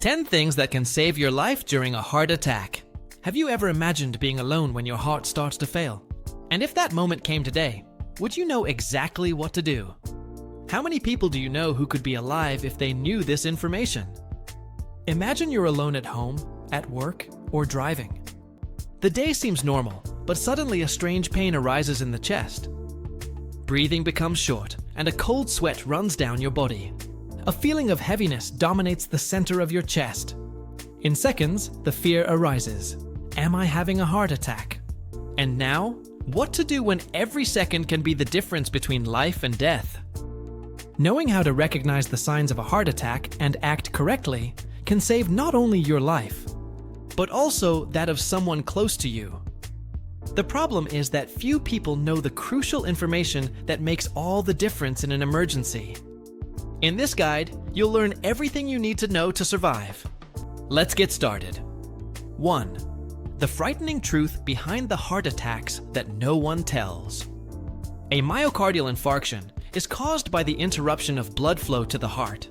10 things that can save your life during a heart attack. Have you ever imagined being alone when your heart starts to fail? And if that moment came today, would you know exactly what to do? How many people do you know who could be alive if they knew this information? Imagine you're alone at home, at work, or driving. The day seems normal, but suddenly a strange pain arises in the chest. Breathing becomes short, and a cold sweat runs down your body. A feeling of heaviness dominates the center of your chest. In seconds, the fear arises. Am I having a heart attack? And now, what to do when every second can be the difference between life and death? Knowing how to recognize the signs of a heart attack and act correctly can save not only your life, but also that of someone close to you. The problem is that few people know the crucial information that makes all the difference in an emergency. In this guide, you'll learn everything you need to know to survive. Let's get started. 1. The frightening truth behind the heart attacks that no one tells. A myocardial infarction is caused by the interruption of blood flow to the heart.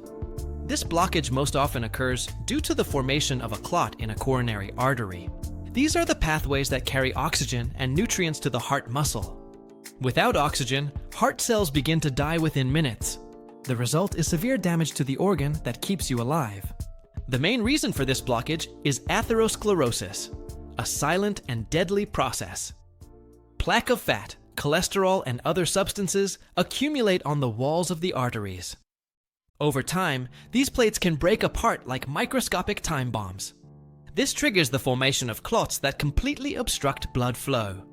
This blockage most often occurs due to the formation of a clot in a coronary artery. These are the pathways that carry oxygen and nutrients to the heart muscle. Without oxygen, heart cells begin to die within minutes. The result is severe damage to the organ that keeps you alive. The main reason for this blockage is atherosclerosis, a silent and deadly process. Plaque of fat, cholesterol, and other substances accumulate on the walls of the arteries. Over time, these plates can break apart like microscopic time bombs. This triggers the formation of clots that completely obstruct blood flow.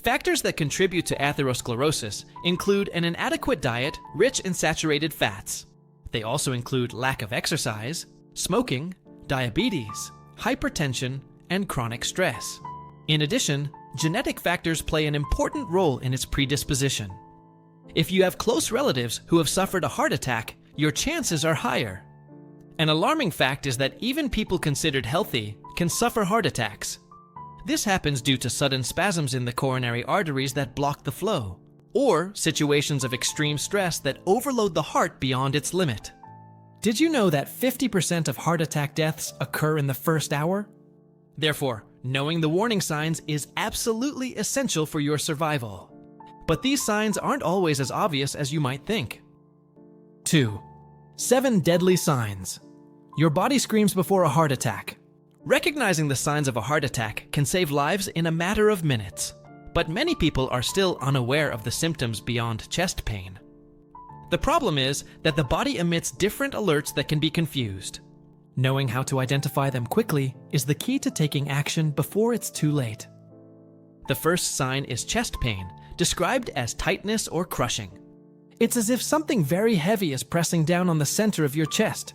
Factors that contribute to atherosclerosis include an inadequate diet rich in saturated fats. They also include lack of exercise, smoking, diabetes, hypertension, and chronic stress. In addition, genetic factors play an important role in its predisposition. If you have close relatives who have suffered a heart attack, your chances are higher. An alarming fact is that even people considered healthy can suffer heart attacks. This happens due to sudden spasms in the coronary arteries that block the flow, or situations of extreme stress that overload the heart beyond its limit. Did you know that 50% of heart attack deaths occur in the first hour? Therefore, knowing the warning signs is absolutely essential for your survival. But these signs aren't always as obvious as you might think. 2. 7 deadly signs. Your body screams before a heart attack. Recognizing the signs of a heart attack can save lives in a matter of minutes, but many people are still unaware of the symptoms beyond chest pain. The problem is that the body emits different alerts that can be confused. Knowing how to identify them quickly is the key to taking action before it's too late. The first sign is chest pain, described as tightness or crushing. It's as if something very heavy is pressing down on the center of your chest.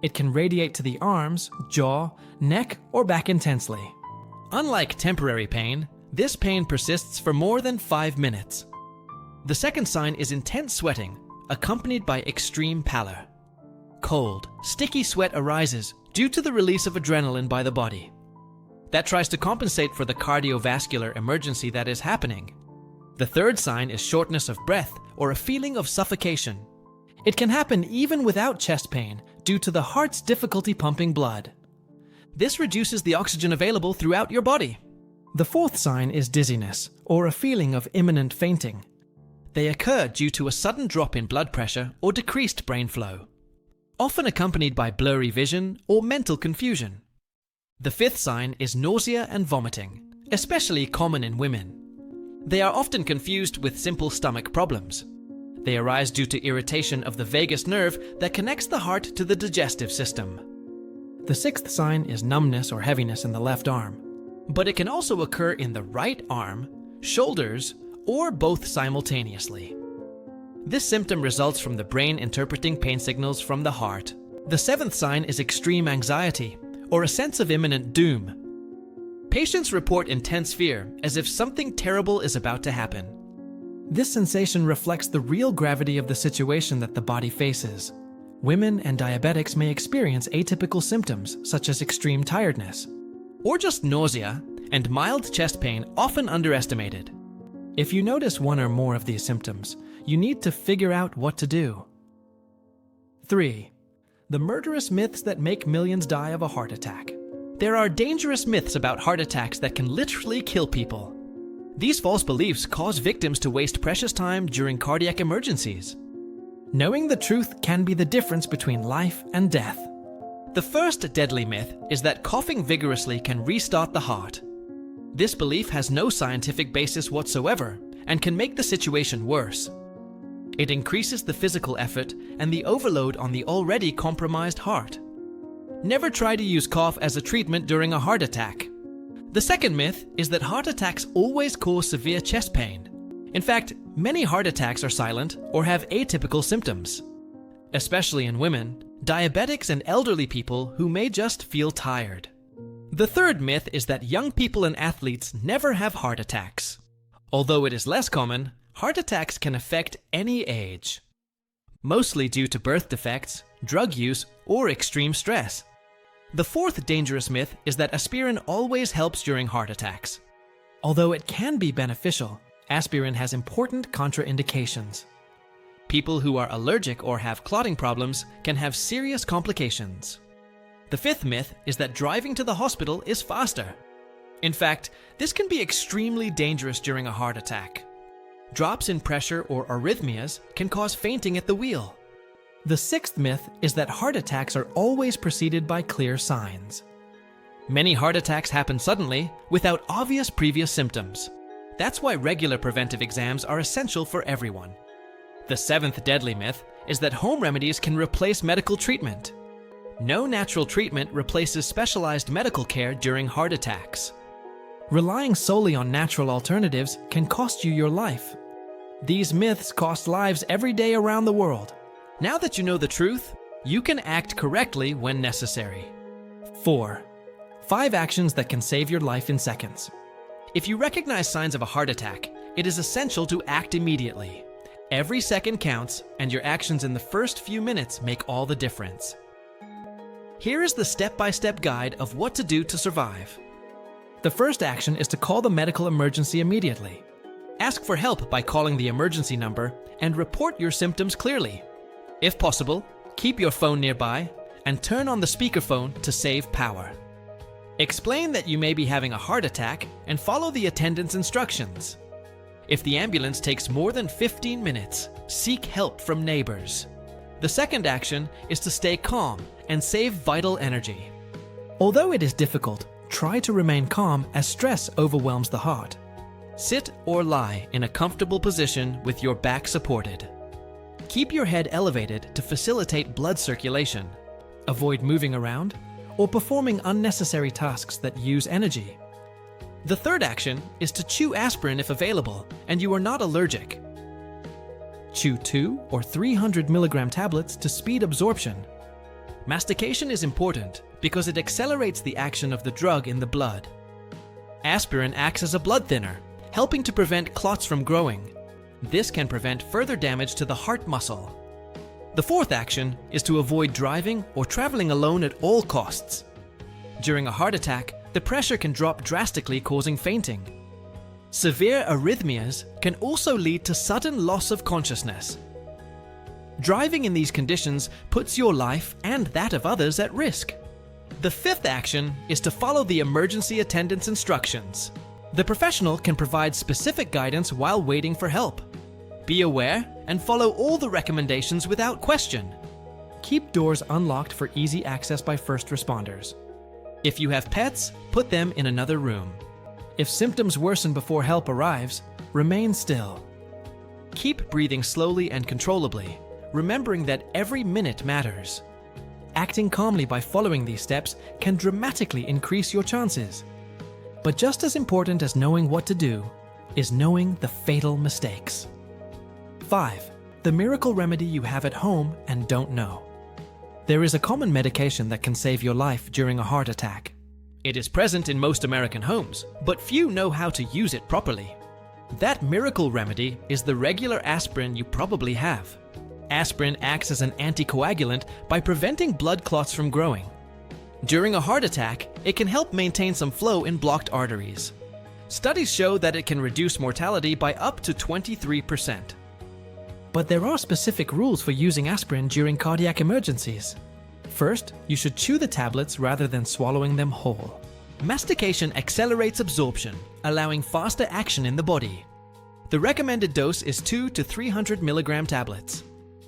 It can radiate to the arms, jaw, neck, or back intensely. Unlike temporary pain, this pain persists for more than 5 minutes. The second sign is intense sweating, accompanied by extreme pallor. Cold, sticky sweat arises due to the release of adrenaline by the body. That tries to compensate for the cardiovascular emergency that is happening. The third sign is shortness of breath or a feeling of suffocation. It can happen even without chest pain due to the heart's difficulty pumping blood. This reduces the oxygen available throughout your body. The fourth sign is dizziness or a feeling of imminent fainting. They occur due to a sudden drop in blood pressure or decreased brain flow, often accompanied by blurry vision or mental confusion. The fifth sign is nausea and vomiting, especially common in women. They are often confused with simple stomach problems. They arise due to irritation of the vagus nerve that connects the heart to the digestive system. The sixth sign is numbness or heaviness in the left arm, but it can also occur in the right arm, shoulders, or both simultaneously. This symptom results from the brain interpreting pain signals from the heart. The seventh sign is extreme anxiety, or a sense of imminent doom. Patients report intense fear, as if something terrible is about to happen. This sensation reflects the real gravity of the situation that the body faces. Women and diabetics may experience atypical symptoms, such as extreme tiredness, or just nausea and mild chest pain, often underestimated. If you notice one or more of these symptoms, you need to figure out what to do. 3. The murderous myths that make millions die of a heart attack. There are dangerous myths about heart attacks that can literally kill people. These false beliefs cause victims to waste precious time during cardiac emergencies. Knowing the truth can be the difference between life and death. The first deadly myth is that coughing vigorously can restart the heart. This belief has no scientific basis whatsoever and can make the situation worse. It increases the physical effort and the overload on the already compromised heart. Never try to use cough as a treatment during a heart attack. The second myth is that heart attacks always cause severe chest pain. In fact, many heart attacks are silent or have atypical symptoms. Especially in women, diabetics and elderly people who may just feel tired. The third myth is that young people and athletes never have heart attacks. Although it is less common, heart attacks can affect any age. Mostly due to birth defects, drug use, or extreme stress. The fourth dangerous myth is that aspirin always helps during heart attacks. Although it can be beneficial, aspirin has important contraindications. People who are allergic or have clotting problems can have serious complications. The fifth myth is that driving to the hospital is faster. In fact, this can be extremely dangerous during a heart attack. Drops in pressure or arrhythmias can cause fainting at the wheel. The sixth myth is that heart attacks are always preceded by clear signs. Many heart attacks happen suddenly without obvious previous symptoms. That's why regular preventive exams are essential for everyone. The seventh deadly myth is that home remedies can replace medical treatment. No natural treatment replaces specialized medical care during heart attacks. Relying solely on natural alternatives can cost you your life. These myths cost lives every day around the world. Now that you know the truth, you can act correctly when necessary. 4. 5 actions that can save your life in seconds. If you recognize signs of a heart attack, it is essential to act immediately. Every second counts, and your actions in the first few minutes make all the difference. Here is the step-by-step guide of what to do to survive. The first action is to call the medical emergency immediately. Ask for help by calling the emergency number and report your symptoms clearly. If possible, keep your phone nearby and turn on the speakerphone to save power. Explain that you may be having a heart attack and follow the attendant's instructions. If the ambulance takes more than 15 minutes, seek help from neighbors. The second action is to stay calm and save vital energy. Although it is difficult, try to remain calm as stress overwhelms the heart. Sit or lie in a comfortable position with your back supported. Keep your head elevated to facilitate blood circulation. Avoid moving around or performing unnecessary tasks that use energy. The third action is to chew aspirin if available and you are not allergic. Chew 2 or 300 milligram tablets to speed absorption. Mastication is important because it accelerates the action of the drug in the blood. Aspirin acts as a blood thinner, helping to prevent clots from growing. This can prevent further damage to the heart muscle. The fourth action is to avoid driving or traveling alone at all costs. During a heart attack, the pressure can drop drastically, causing fainting. Severe arrhythmias can also lead to sudden loss of consciousness. Driving in these conditions puts your life and that of others at risk. The fifth action is to follow the emergency attendant's instructions. The professional can provide specific guidance while waiting for help. Be aware and follow all the recommendations without question. Keep doors unlocked for easy access by first responders. If you have pets, put them in another room. If symptoms worsen before help arrives, remain still. Keep breathing slowly and controllably, remembering that every minute matters. Acting calmly by following these steps can dramatically increase your chances. But just as important as knowing what to do is knowing the fatal mistakes. 5. The miracle remedy you have at home and don't know. There is a common medication that can save your life during a heart attack. It is present in most American homes, but few know how to use it properly. That miracle remedy is the regular aspirin you probably have. Aspirin acts as an anticoagulant by preventing blood clots from growing. During a heart attack, it can help maintain some flow in blocked arteries. Studies show that it can reduce mortality by up to 23%. But there are specific rules for using aspirin during cardiac emergencies. First, you should chew the tablets rather than swallowing them whole. Mastication accelerates absorption, allowing faster action in the body. The recommended dose is 200 to 300 milligram tablets.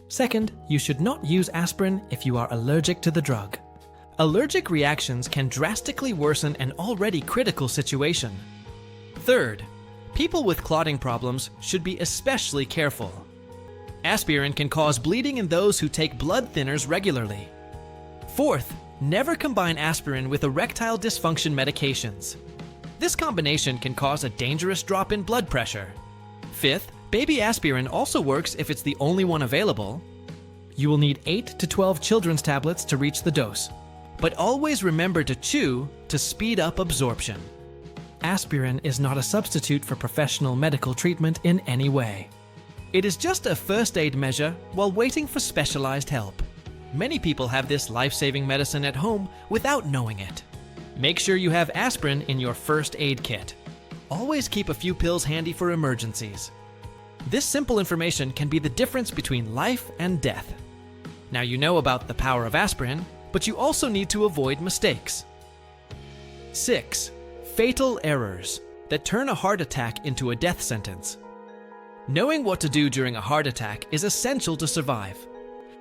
Second, you should not use aspirin if you are allergic to the drug. Allergic reactions can drastically worsen an already critical situation. Third, people with clotting problems should be especially careful. Aspirin can cause bleeding in those who take blood thinners regularly. Fourth, never combine aspirin with erectile dysfunction medications. This combination can cause a dangerous drop in blood pressure. Fifth, baby aspirin also works if it's the only one available. You will need 8 to 12 children's tablets to reach the dose, but always remember to chew to speed up absorption. Aspirin is not a substitute for professional medical treatment in any way. It is just a first aid measure while waiting for specialized help. Many people have this life-saving medicine at home without knowing it. Make sure you have aspirin in your first aid kit. Always keep a few pills handy for emergencies. This simple information can be the difference between life and death. Now you know about the power of aspirin, but you also need to avoid mistakes. 6. Fatal errors that turn a heart attack into a death sentence. Knowing what to do during a heart attack is essential to survive,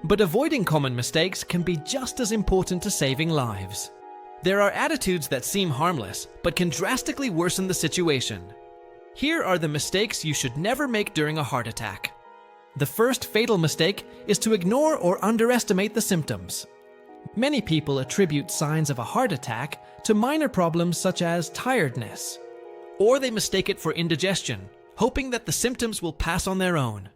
but avoiding common mistakes can be just as important to saving lives. There are attitudes that seem harmless, but can drastically worsen the situation. Here are the mistakes you should never make during a heart attack. The first fatal mistake is to ignore or underestimate the symptoms. Many people attribute signs of a heart attack to minor problems such as tiredness, or they mistake it for indigestion, hoping that the symptoms will pass on their own.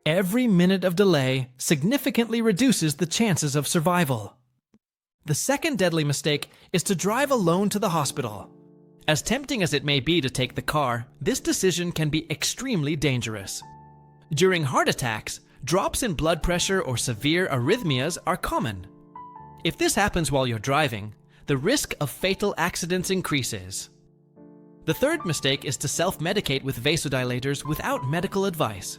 Every minute of delay significantly reduces the chances of survival. The second deadly mistake is to drive alone to the hospital. As tempting as it may be to take the car, this decision can be extremely dangerous. During heart attacks, drops in blood pressure or severe arrhythmias are common. If this happens while you're driving, the risk of fatal accidents increases. The third mistake is to self-medicate with vasodilators without medical advice.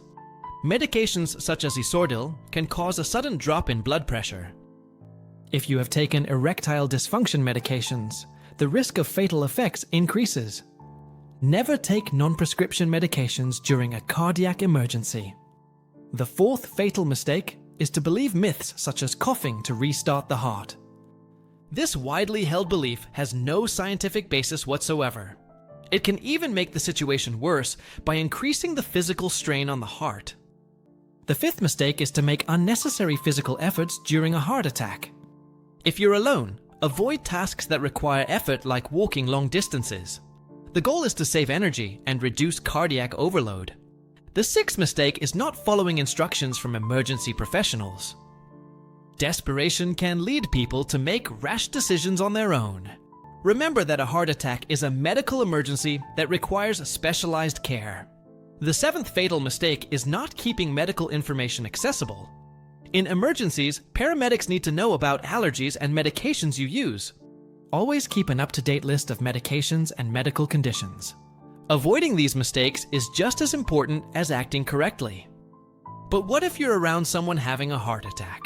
Medications such as Isordil can cause a sudden drop in blood pressure. If you have taken erectile dysfunction medications, the risk of fatal effects increases. Never take non-prescription medications during a cardiac emergency. The fourth fatal mistake is to believe myths such as coughing to restart the heart. This widely held belief has no scientific basis whatsoever. It can even make the situation worse by increasing the physical strain on the heart. The fifth mistake is to make unnecessary physical efforts during a heart attack. If you're alone, avoid tasks that require effort like walking long distances. The goal is to save energy and reduce cardiac overload. The sixth mistake is not following instructions from emergency professionals. Desperation can lead people to make rash decisions on their own. Remember that a heart attack is a medical emergency that requires specialized care. The seventh fatal mistake is not keeping medical information accessible. In emergencies, paramedics need to know about allergies and medications you use. Always keep an up-to-date list of medications and medical conditions. Avoiding these mistakes is just as important as acting correctly. But what if you're around someone having a heart attack?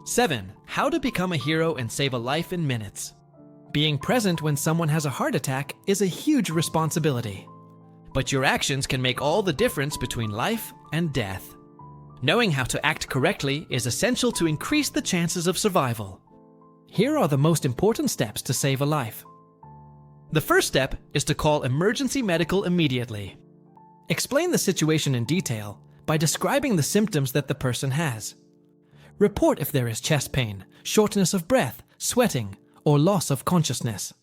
7. How to become a hero and save a life in minutes. Being present when someone has a heart attack is a huge responsibility. But your actions can make all the difference between life and death. Knowing how to act correctly is essential to increase the chances of survival. Here are the most important steps to save a life. The first step is to call emergency medical immediately. Explain the situation in detail by describing the symptoms that the person has. Report if there is chest pain, shortness of breath, sweating, or loss of consciousness.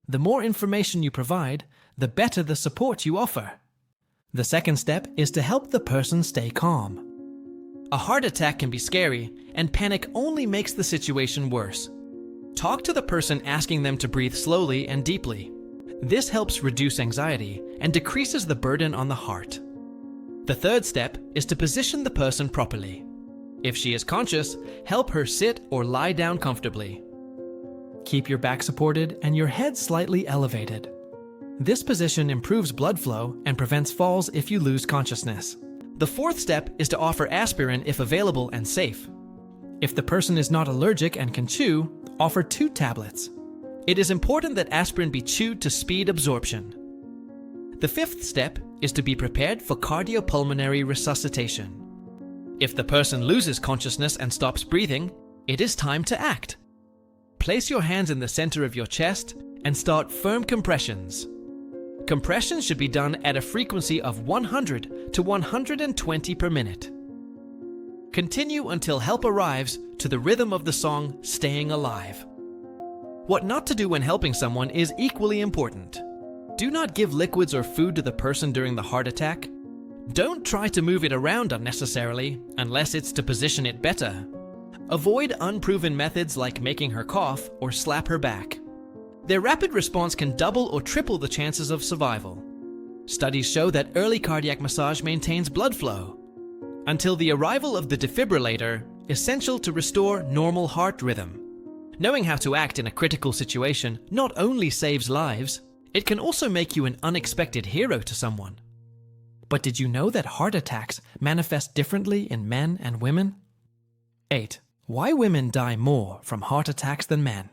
The more information you provide, the better the support you offer. The second step is to help the person stay calm. A heart attack can be scary, and panic only makes the situation worse. Talk to the person, asking them to breathe slowly and deeply. This helps reduce anxiety and decreases the burden on the heart. The third step is to position the person properly. If she is conscious, help her sit or lie down comfortably. Keep your back supported and your head slightly elevated. This position improves blood flow and prevents falls if you lose consciousness. The fourth step is to offer aspirin if available and safe. If the person is not allergic and can chew, offer 2 tablets. It is important that aspirin be chewed to speed absorption. The 5th step is to be prepared for cardiopulmonary resuscitation. If the person loses consciousness and stops breathing, it is time to act. Place your hands in the center of your chest and start firm compressions. Compressions should be done at a frequency of 100 to 120 per minute. Continue until help arrives to the rhythm of the song Staying Alive. What not to do when helping someone is equally important. Do not give liquids or food to the person during the heart attack. Don't try to move it around unnecessarily, unless it's to position it better. Avoid unproven methods like making her cough or slap her back. Their rapid response can double or triple the chances of survival. Studies show that early cardiac massage maintains blood flow until the arrival of the defibrillator, essential to restore normal heart rhythm. Knowing how to act in a critical situation not only saves lives, it can also make you an unexpected hero to someone. But did you know that heart attacks manifest differently in men and women? 8. Why women die more from heart attacks than men?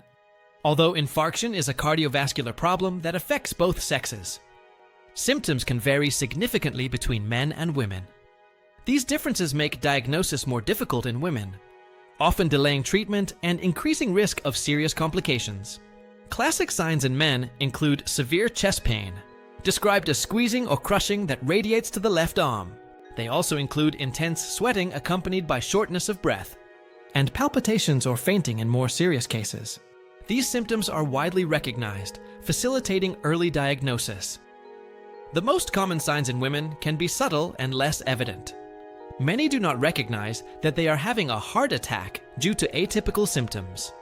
Although infarction is a cardiovascular problem that affects both sexes, symptoms can vary significantly between men and women. These differences make diagnosis more difficult in women, often delaying treatment and increasing risk of serious complications. Classic signs in men include severe chest pain, described as squeezing or crushing that radiates to the left arm. They also include intense sweating accompanied by shortness of breath, and palpitations or fainting in more serious cases. These symptoms are widely recognized, facilitating early diagnosis. The most common signs in women can be subtle and less evident. Many do not recognize that they are having a heart attack due to atypical symptoms.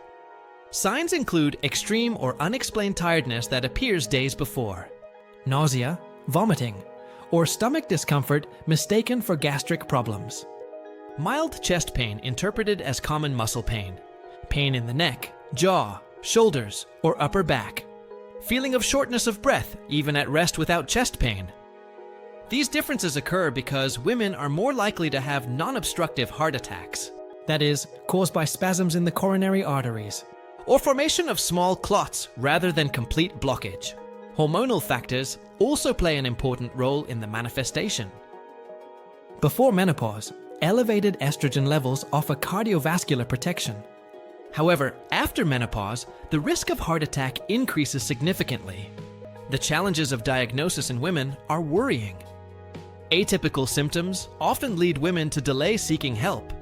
Signs include extreme or unexplained tiredness that appears days before, nausea, vomiting, or stomach discomfort mistaken for gastric problems. Mild chest pain interpreted as common muscle pain, pain in the neck, jaw, shoulders, or upper back. Feeling of shortness of breath even at rest without chest pain. These differences occur because women are more likely to have non-obstructive heart attacks, that is, caused by spasms in the coronary arteries, or formation of small clots rather than complete blockage. Hormonal factors also play an important role in the manifestation. Before menopause, elevated estrogen levels offer cardiovascular protection. However, after menopause, the risk of heart attack increases significantly. The challenges of diagnosis in women are worrying. Atypical symptoms often lead women to delay seeking help,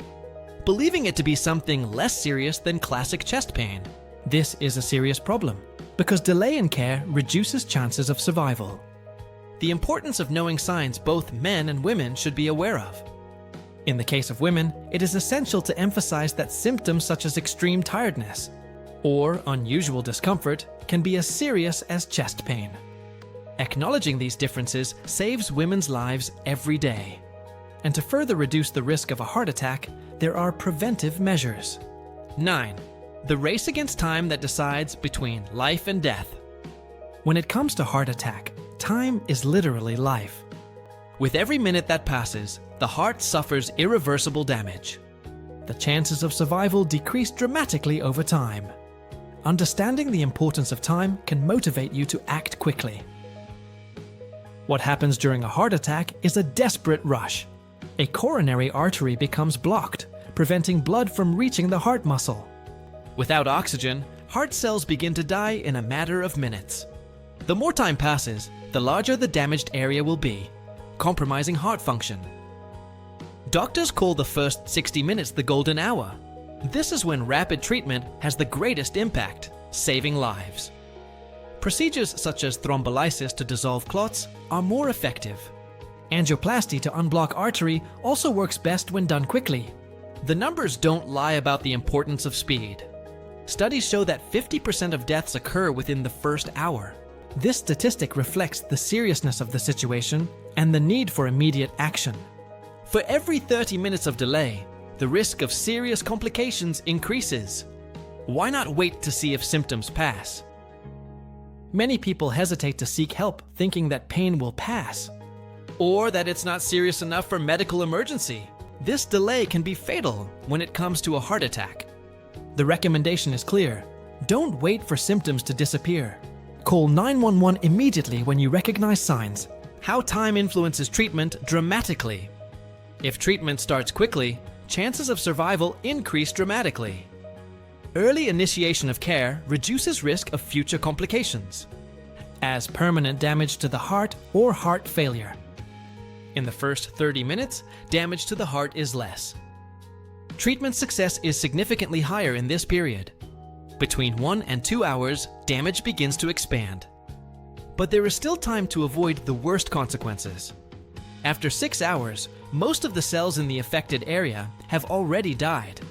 believing it to be something less serious than classic chest pain. This is a serious problem, because delay in care reduces chances of survival. The importance of knowing signs both men and women should be aware of. In the case of women, it is essential to emphasize that symptoms such as extreme tiredness or unusual discomfort can be as serious as chest pain. Acknowledging these differences saves women's lives every day. And to further reduce the risk of a heart attack, there are preventive measures. 9. The race against time that decides between life and death. When it comes to heart attack, time is literally life. With every minute that passes, the heart suffers irreversible damage. The chances of survival decrease dramatically over time. Understanding the importance of time can motivate you to act quickly. What happens during a heart attack is a desperate rush. A coronary artery becomes blocked, preventing blood from reaching the heart muscle. Without oxygen, heart cells begin to die in a matter of minutes. The more time passes, the larger the damaged area will be, compromising heart function. Doctors call the first 60 minutes the golden hour. This is when rapid treatment has the greatest impact, saving lives. Procedures such as thrombolysis to dissolve clots are more effective. Angioplasty to unblock artery also works best when done quickly. The numbers don't lie about the importance of speed. Studies show that 50% of deaths occur within the first hour. This statistic reflects the seriousness of the situation and the need for immediate action. For every 30 minutes of delay, the risk of serious complications increases. Why not wait to see if symptoms pass? Many people hesitate to seek help thinking that pain will pass, or that it's not serious enough for medical emergency. This delay can be fatal when it comes to a heart attack. The recommendation is clear. Don't wait for symptoms to disappear. Call 911 immediately when you recognize signs. How time influences treatment dramatically. If treatment starts quickly, chances of survival increase dramatically. Early initiation of care reduces risk of future complications, as permanent damage to the heart or heart failure. In the first 30 minutes, damage to the heart is less. Treatment success is significantly higher in this period. Between 1 and 2 hours, damage begins to expand. But there is still time to avoid the worst consequences. After 6 hours, most of the cells in the affected area have already died.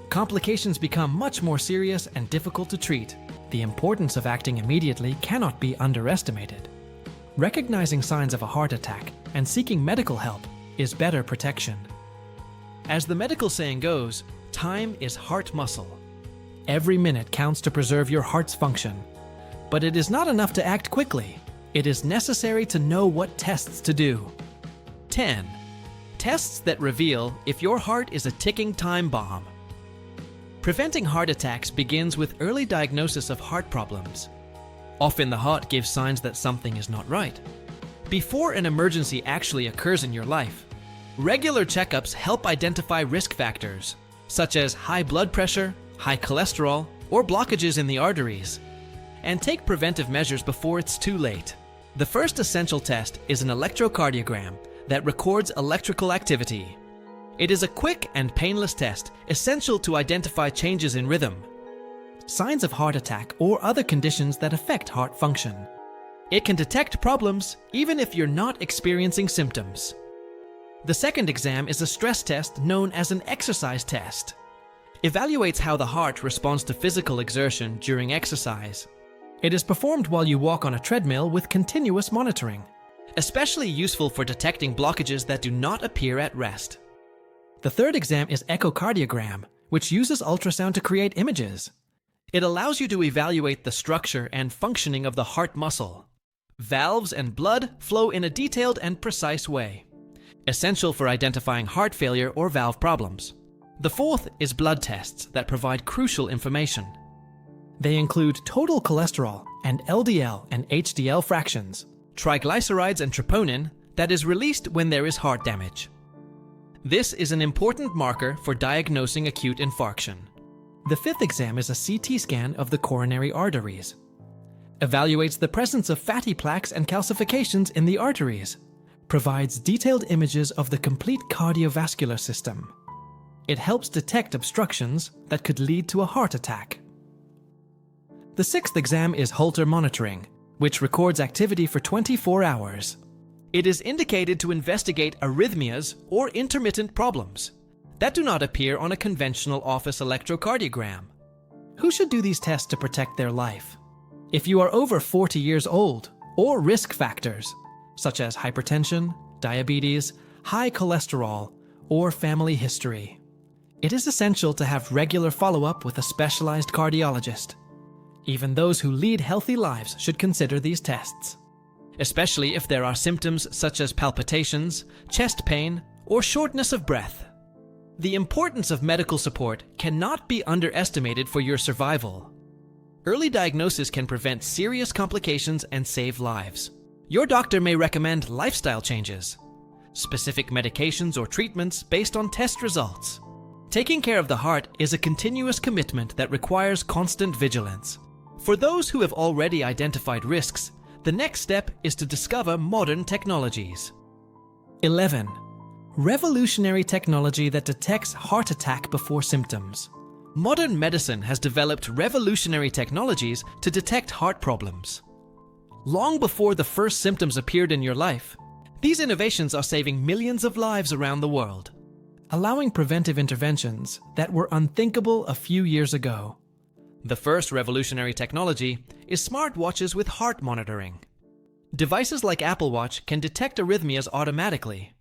Complications become much more serious and difficult to treat. The importance of acting immediately cannot be underestimated. Recognizing signs of a heart attack and seeking medical help is better protection. As the medical saying goes, time is heart muscle. Every minute counts to preserve your heart's function. But it is not enough to act quickly. It is necessary to know what tests to do. 10. Tests that reveal if your heart is a ticking time bomb. Preventing heart attacks begins with early diagnosis of heart problems. Often the heart gives signs that something is not right. Before an emergency actually occurs in your life, regular checkups help identify risk factors, such as high blood pressure, high cholesterol, or blockages in the arteries, and take preventive measures before it's too late. The first essential test is an electrocardiogram that records electrical activity. It is a quick and painless test essential to identify changes in rhythm, signs of heart attack, or other conditions that affect heart function. It can detect problems even if you're not experiencing symptoms. The second exam is a stress test known as an exercise test. Evaluates how the heart responds to physical exertion during exercise. It is performed while you walk on a treadmill with continuous monitoring, especially useful for detecting blockages that do not appear at rest. The third exam is echocardiogram, which uses ultrasound to create images. It allows you to evaluate the structure and functioning of the heart muscle. Valves and blood flow in a detailed and precise way, essential for identifying heart failure or valve problems. The fourth is blood tests that provide crucial information. They include total cholesterol and LDL and HDL fractions, triglycerides and troponin that is released when there is heart damage. This is an important marker for diagnosing acute infarction. The fifth exam is a CT scan of the coronary arteries. Evaluates the presence of fatty plaques and calcifications in the arteries. Provides detailed images of the complete cardiovascular system. It helps detect obstructions that could lead to a heart attack. The sixth exam is Holter monitoring, which records activity for 24 hours. It is indicated to investigate arrhythmias or intermittent problems that do not appear on a conventional office electrocardiogram. Who should do these tests to protect their life? If you are over 40 years old, or risk factors, such as hypertension, diabetes, high cholesterol, or family history. It is essential to have regular follow-up with a specialized cardiologist. Even those who lead healthy lives should consider these tests, especially if there are symptoms such as palpitations, chest pain, or shortness of breath. The importance of medical support cannot be underestimated for your survival. Early diagnosis can prevent serious complications and save lives. Your doctor may recommend lifestyle changes, specific medications or treatments based on test results. Taking care of the heart is a continuous commitment that requires constant vigilance. For those who have already identified risks, the next step is to discover modern technologies. 11. Revolutionary technology that detects heart attack before symptoms. Modern medicine has developed revolutionary technologies to detect heart problems. Long before the first symptoms appeared in your life, these innovations are saving millions of lives around the world, allowing preventive interventions that were unthinkable a few years ago. The first revolutionary technology is smartwatches with heart monitoring. Devices like Apple Watch can detect arrhythmias automatically,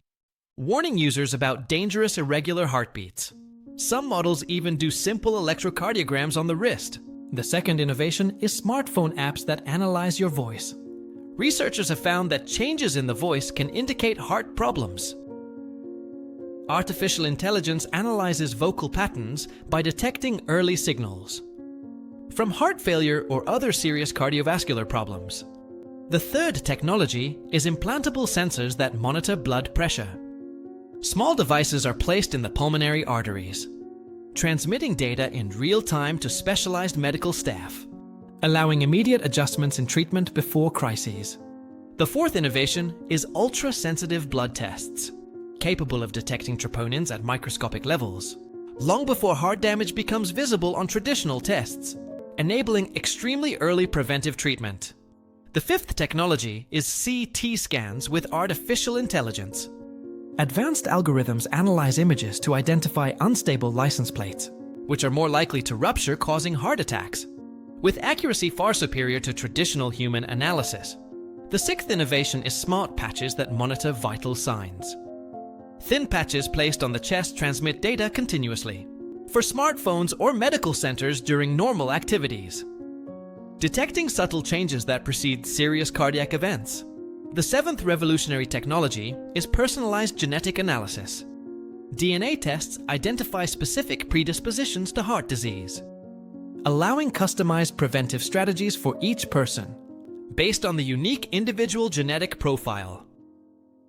warning users about dangerous irregular heartbeats. Some models even do simple electrocardiograms on the wrist. The second innovation is smartphone apps that analyze your voice. Researchers have found that changes in the voice can indicate heart problems. Artificial intelligence analyzes vocal patterns by detecting early signals from heart failure or other serious cardiovascular problems. The third technology is implantable sensors that monitor blood pressure. Small devices are placed in the pulmonary arteries, transmitting data in real time to specialized medical staff, allowing immediate adjustments in treatment before crises. The fourth innovation is ultra-sensitive blood tests, capable of detecting troponins at microscopic levels, long before heart damage becomes visible on traditional tests, enabling extremely early preventive treatment. The fifth technology is CT scans with artificial intelligence. Advanced algorithms analyze images to identify unstable license plates, which are more likely to rupture, causing heart attacks, with accuracy far superior to traditional human analysis. The sixth innovation is smart patches that monitor vital signs. Thin patches placed on the chest transmit data continuously, for smartphones or medical centers during normal activities, detecting subtle changes that precede serious cardiac events. The seventh revolutionary technology is personalized genetic analysis. DNA tests identify specific predispositions to heart disease, allowing customized preventive strategies for each person, based on the unique individual genetic profile.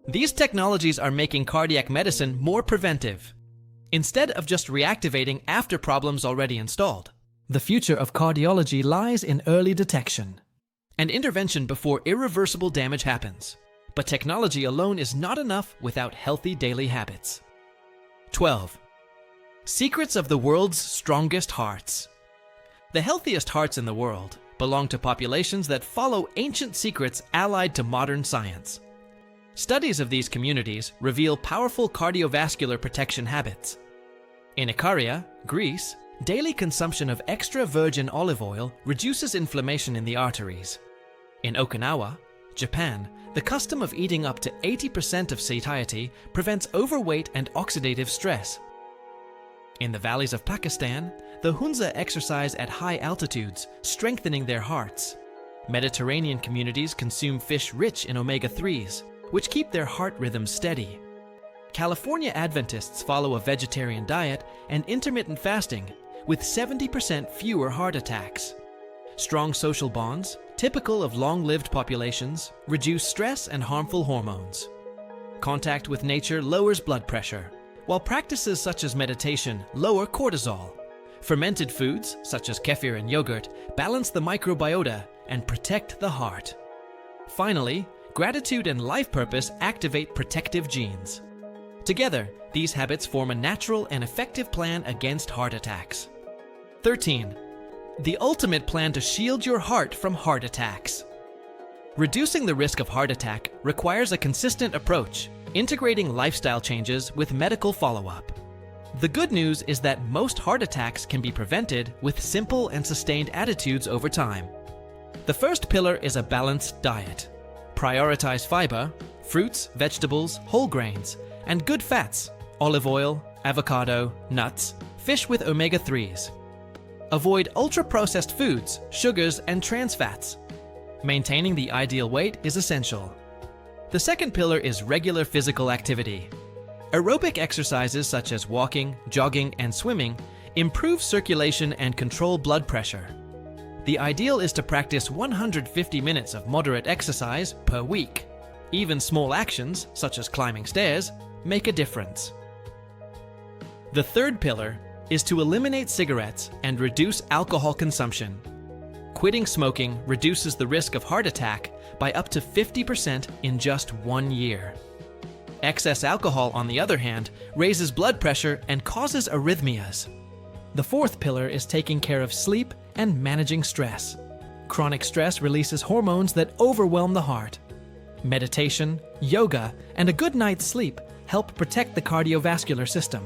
These technologies are making cardiac medicine more preventive, instead of just reactivating after problems already installed. The future of cardiology lies in early detection and intervention before irreversible damage happens. But technology alone is not enough without healthy daily habits. 12. Secrets of the world's strongest hearts. The healthiest hearts in the world belong to populations that follow ancient secrets allied to modern science. Studies of these communities reveal powerful cardiovascular protection habits. In Icaria, Greece, daily consumption of extra virgin olive oil reduces inflammation in the arteries. In Okinawa, Japan, the custom of eating up to 80% of satiety prevents overweight and oxidative stress. In the valleys of Pakistan, the Hunza exercise at high altitudes, strengthening their hearts. Mediterranean communities consume fish rich in omega-3s, which keep their heart rhythms steady. California Adventists follow a vegetarian diet and intermittent fasting, with 70% fewer heart attacks. Strong social bonds, typical of long-lived populations, reduce stress and harmful hormones. Contact with nature lowers blood pressure, while practices such as meditation lower cortisol. Fermented foods, such as kefir and yogurt, balance the microbiota and protect the heart. Finally, gratitude and life purpose activate protective genes. Together, these habits form a natural and effective plan against heart attacks. 13. The ultimate plan to shield your heart from heart attacks. Reducing the risk of heart attack requires a consistent approach, integrating lifestyle changes with medical follow-up. The good news is that most heart attacks can be prevented with simple and sustained attitudes over time. The first pillar is a balanced diet. Prioritize fiber, fruits, vegetables, whole grains, and good fats, olive oil, avocado, nuts, fish with omega-3s. Avoid ultra-processed foods, sugars, and trans fats. Maintaining the ideal weight is essential. The second pillar is regular physical activity. Aerobic exercises such as walking, jogging, and swimming improve circulation and control blood pressure. The ideal is to practice 150 minutes of moderate exercise per week. Even small actions, such as climbing stairs, make a difference. The third pillar is to eliminate cigarettes and reduce alcohol consumption. Quitting smoking reduces the risk of heart attack by up to 50% in just 1 year. Excess alcohol, on the other hand, raises blood pressure and causes arrhythmias. The fourth pillar is taking care of sleep and managing stress. Chronic stress releases hormones that overwhelm the heart. Meditation, yoga, and a good night's sleep help protect the cardiovascular system.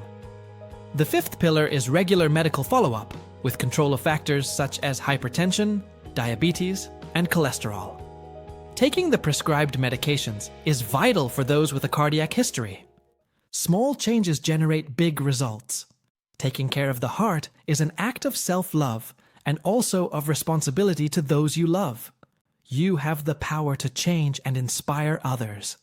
The fifth pillar is regular medical follow-up, with control of factors such as hypertension, diabetes, and cholesterol. Taking the prescribed medications is vital for those with a cardiac history. Small changes generate big results. Taking care of the heart is an act of self-love and also of responsibility to those you love. You have the power to change and inspire others.